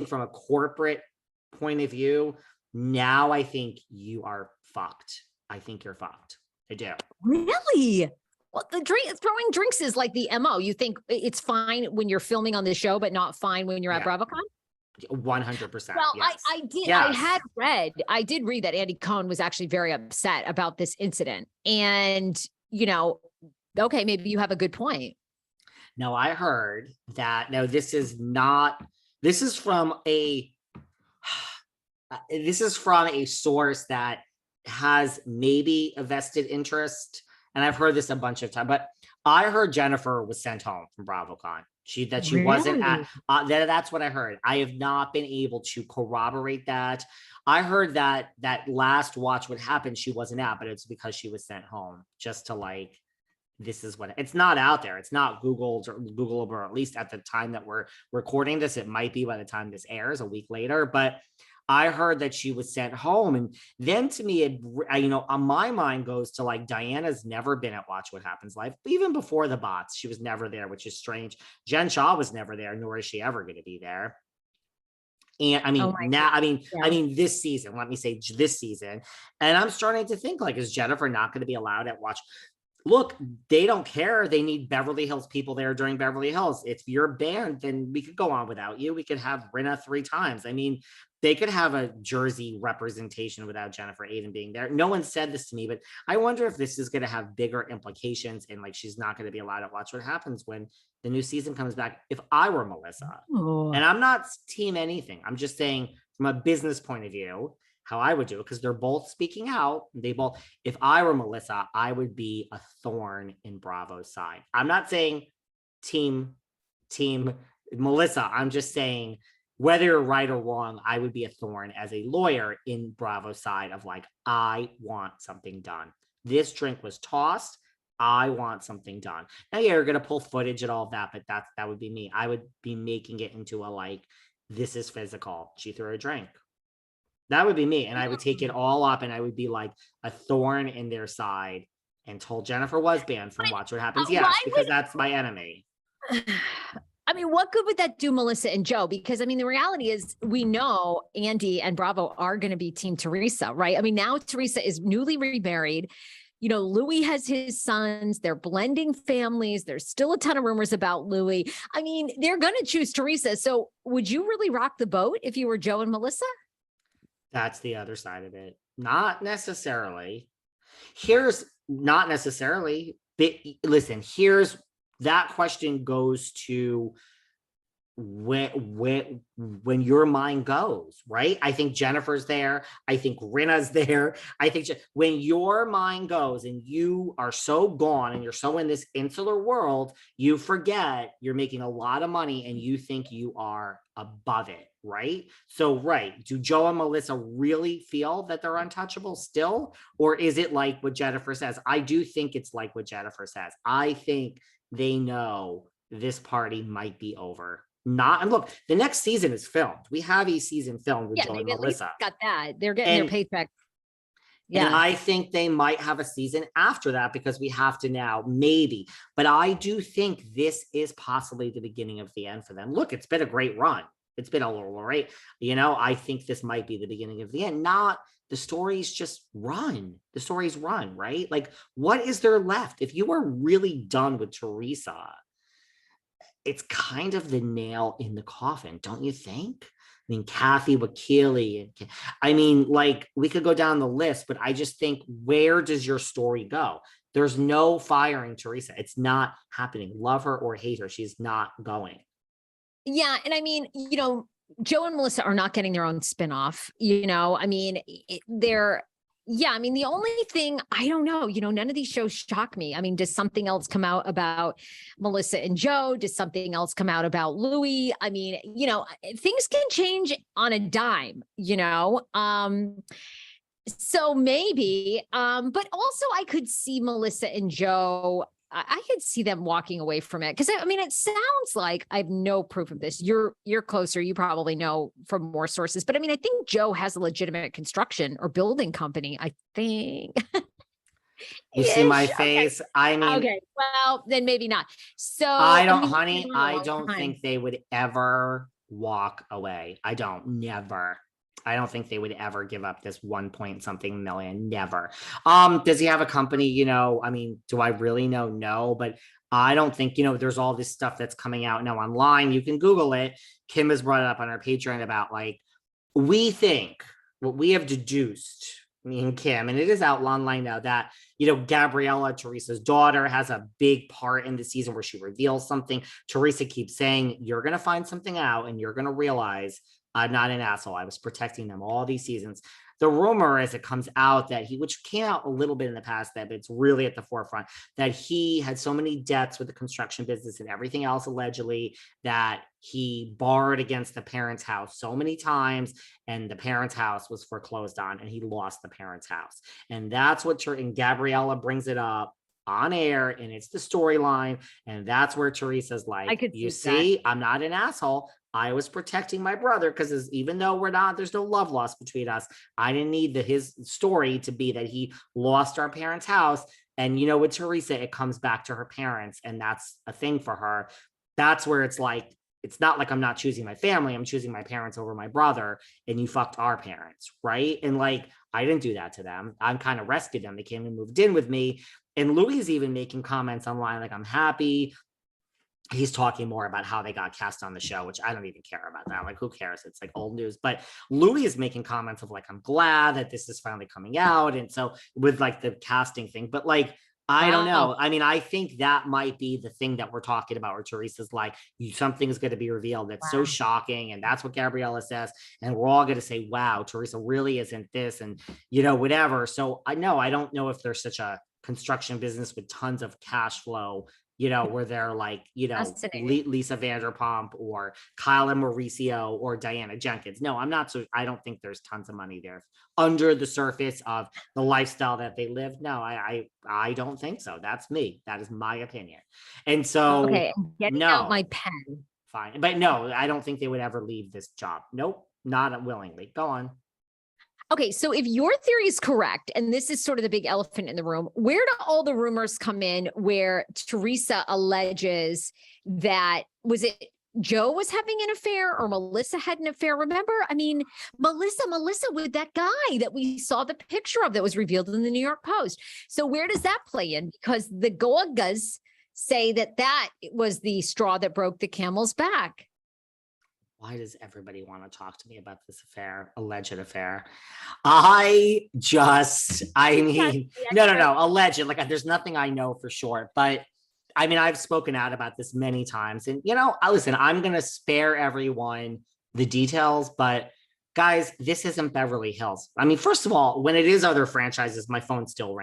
from a corporate point of view, now I think you are fucked. I think you're fucked. I do. Really? Well, throwing drinks is like the MO. You think it's fine when you're filming on the show, but not fine when you're at BravoCon? 100%. Well, yes. I did. Yes. I did read that Andy Cohen was actually very upset about this incident. And, okay, maybe you have a good point. No, I heard that. No, this is from a source that has maybe a vested interest. And I've heard this a bunch of times, but I heard Jennifer was sent home from BravoCon. She wasn't at, that's what I heard. I have not been able to corroborate that. I heard that last watch what happened, she wasn't at, but it's because she was sent home just to this is what it's not out there. It's not Googleable, or at least at the time that we're recording this. It might be by the time this airs a week later, but I heard that she was sent home. And then to me, on my mind goes to Diana's never been at Watch What Happens Live. Even before the bots, she was never there, which is strange. Jen Shaw was never there, nor is she ever going to be there. And this season, let me say this season. And I'm starting to think is Jennifer not going to be allowed at Watch? Look, they don't care. They need Beverly Hills people there during Beverly Hills. If you're banned, then we could go on without you. We could have Rinna 3 times. I mean, they could have a Jersey representation without Jennifer Aydin being there. No one said this to me, but I wonder if this is going to have bigger implications and she's not going to be allowed to watch what happens when the new season comes back. If I were Melissa, and I'm not team anything, I'm just saying from a business point of view, how I would do it, because they're both speaking out. If I were Melissa, I would be a thorn in Bravo's side. I'm not saying team Melissa. I'm just saying whether you're right or wrong, I would be a thorn as a lawyer in Bravo's side of I want something done. This drink was tossed. I want something done. Now, you're going to pull footage and all of that, but that would be me. I would be making it into this is physical. She threw a drink. That would be me. And I would take it all up and I would be a thorn in their side and told Jennifer was banned from Watch What Happens. Yes, because that's my enemy. I mean, what good would that do Melissa and Joe? Because the reality is we know Andy and Bravo are going to be Team Teresa, right? I mean, now Teresa is newly remarried. Louis has his sons. They're blending families. There's still a ton of rumors about Louis. I mean, they're going to choose Teresa. So would you really rock the boat if you were Joe and Melissa? That's the other side of it. Not necessarily. Here's that question goes to when your mind goes, right? I think Jennifer's there. I think Rinna's there. I think when your mind goes and you are so gone and you're so in this insular world, you forget you're making a lot of money and you think you are above it, right? So, right. Do Joe and Melissa really feel that they're untouchable still? Or is it like what Jennifer says? I do think it's like what Jennifer says. I think they know this party might be over. And look, the next season is filmed. We have a season filmed with Joe and Melissa. Got that. They're getting their paycheck. Yeah. And I think they might have a season after that because we have to now, maybe. But I do think this is possibly the beginning of the end for them. Look, it's been a great run. It's been a little right. I think this might be the beginning of the end. Not the stories just run. The stories run, right? What is there left? If you are really done with Teresa, it's kind of the nail in the coffin, don't you think? I mean, Kathy Wakili. We could go down the list, but I just think, where does your story go? There's no firing Teresa. It's not happening. Love her or hate her, she's not going. Yeah. And Joe and Melissa are not getting their own spinoff. The only thing, I don't know, none of these shows shock me. Does something else come out about Melissa and Joe? Does something else come out about Louis? Things can change on a dime, so maybe, but also I could see Melissa and Joe, I could see them walking away from it. Cause it sounds like I have no proof of this. You're closer. You probably know from more sources, but I think Joe has a legitimate construction or building company. I think. You see my face. Okay. Okay. Well, then maybe not. So I don't think they would ever walk away. Never. I don't think they would ever give up this 1 point something million. Never. Does he have a company? I mean, do I really know? No, but I don't think, there's all this stuff that's coming out now online. You can Google it. Kim has brought it up on our Patreon about like, we think what we have deduced, me and Kim, and it is out online now that, Gabriella, Teresa's daughter, has a big part in the season where she reveals something. Teresa keeps saying, you're going to find something out and you're going to realize I'm not an asshole. I was protecting them all these seasons. The rumor as it comes out that which came out a little bit in the past, that it's really at the forefront, that he had so many debts with the construction business and everything else, allegedly, that he borrowed against the parents' house so many times, and the parents' house was foreclosed on, and he lost the parents' house. And that's what, and Gabriella brings it up on air, and it's the storyline. And that's where Teresa's like, you see, I'm not an asshole. I was protecting my brother because even though there's no love lost between us, I didn't need his story to be that he lost our parents' house. And with Teresa, it comes back to her parents, and that's a thing for her. That's where it's like, it's not like I'm not choosing my family. I'm choosing my parents over my brother, and you fucked our parents, right? And like, I didn't do that to them. I kind of rescued them. They came and moved in with me. And Louis is even making comments online like, I'm happy. He's talking more about how they got cast on the show, which I don't even care about that. Like, who cares? It's like old news. But Louis is making comments of like, I'm glad that this is finally coming out. And so with like the casting thing, but like, I don't know. I mean, I think that might be the thing that we're talking about, where Teresa's like, something's going to be revealed that's so shocking. And that's what Gabriella says. And we're all going to say, wow, Teresa really isn't this, and, whatever. So I don't know if there's such a construction business with tons of cash flow, where they're like, Lisa Vanderpump or Kyle and Mauricio or Diana Jenkins. No, I don't think there's tons of money there under the surface of the lifestyle that they live. No, I don't think so. That's me. That is my opinion. And so, okay, I'm getting out my pen. Fine. But no, I don't think they would ever leave this job. Nope, not willingly. Go on. Okay, so if your theory is correct, and this is sort of the big elephant in the room, where do all the rumors come in where Teresa alleges that, was it Joe was having an affair or Melissa had an affair? Remember, I mean, Melissa with that guy that we saw the picture of that was revealed in the New York Post. So where does that play in? Because the Gorgas say that was the straw that broke the camel's back. Why does everybody want to talk to me about this affair, alleged affair? No, alleged. Like, there's nothing I know for sure, but I mean, I've spoken out about this many times, and listen, I'm going to spare everyone the details, but guys, this isn't Beverly Hills. I mean, first of all, when it is other franchises, my phone still rings.